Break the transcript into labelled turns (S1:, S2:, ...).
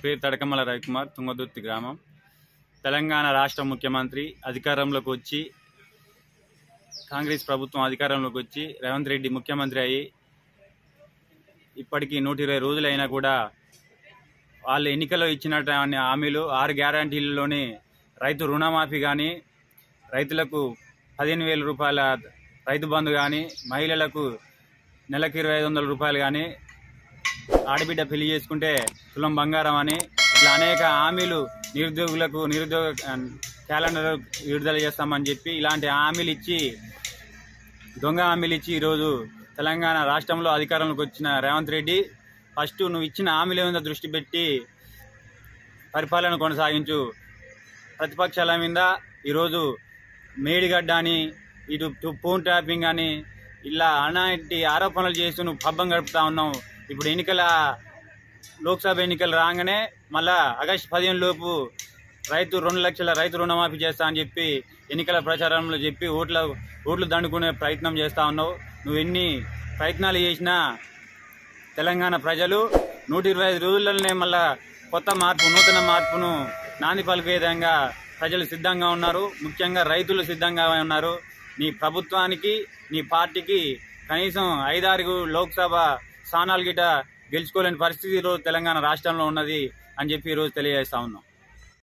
S1: పేరు తడకమల రవికుమార్, తుంగదుర్తి గ్రామం. తెలంగాణ రాష్ట్ర ముఖ్యమంత్రి అధికారంలోకి వచ్చి, కాంగ్రెస్ ప్రభుత్వం అధికారంలోకి వచ్చి రేవంత్ రెడ్డి ముఖ్యమంత్రి అయ్యి ఇప్పటికీ 120 రోజులైనా కూడా వాళ్ళు ఎన్నికల్లో ఇచ్చినటువంటి హామీలు 6 గ్యారంటీలలోనే రైతు రుణమాఫీ కానీ, రైతులకు 15,000 రూపాయల రైతు బంధు కానీ, మహిళలకు నెలకు 2,500 రూపాయలు కానీ, ఆడబిడ్డ పెళ్లి చేసుకుంటే తులం బంగారం అని ఇట్లా అనేక హామీలు, నిరుద్యోగులకు నిరుద్యోగ క్యాలెండర్ విడుదల చేస్తామని చెప్పి ఇలాంటి హామీలు ఇచ్చి, దొంగ హామీలు ఇచ్చి ఈరోజు తెలంగాణ రాష్ట్రంలో అధికారంలోకి వచ్చిన రేవంత్ రెడ్డి ఫస్ట్ నువ్వు ఇచ్చిన హామీల మీద దృష్టి పెట్టి పరిపాలన కొనసాగించు. ప్రతిపక్షాల మీద ఈరోజు మేడిగడ్డ అని, ఇటు ఫోన్ ట్యాపింగ్ అని ఇలా అలాంటి ఆరోపణలు చేస్తూ నువ్వు పబ్బం గడుపుతా ఉన్నావు. ఇప్పుడు లోక్సభ ఎన్నికలు రాగానే మళ్ళా ఆగస్టు 15 లోపు 2 లక్షల రైతు రుణమాఫీ చేస్తా అని చెప్పి ఎన్నికల ప్రచారంలో చెప్పి ఓట్లు దండుకునే ప్రయత్నం చేస్తా ఉన్నావు. నువ్వు ఎన్ని ప్రయత్నాలు చేసినా తెలంగాణ ప్రజలు 125 రోజుల్లోనే మళ్ళా నూతన మార్పును నాంది పలికే విధంగా ప్రజలు సిద్ధంగా ఉన్నారు. ముఖ్యంగా రైతులు సిద్ధంగా ఉన్నారు. నీ ప్రభుత్వానికి, నీ పార్టీకి కనీసం 5-6 లోక్సభ స్థానాలు గిట గెలుచుకోలేని పరిస్థితి ఈరోజు తెలంగాణ రాష్ట్రంలో ఉన్నది అని చెప్పి ఈరోజు తెలియజేస్తా ఉన్నాం.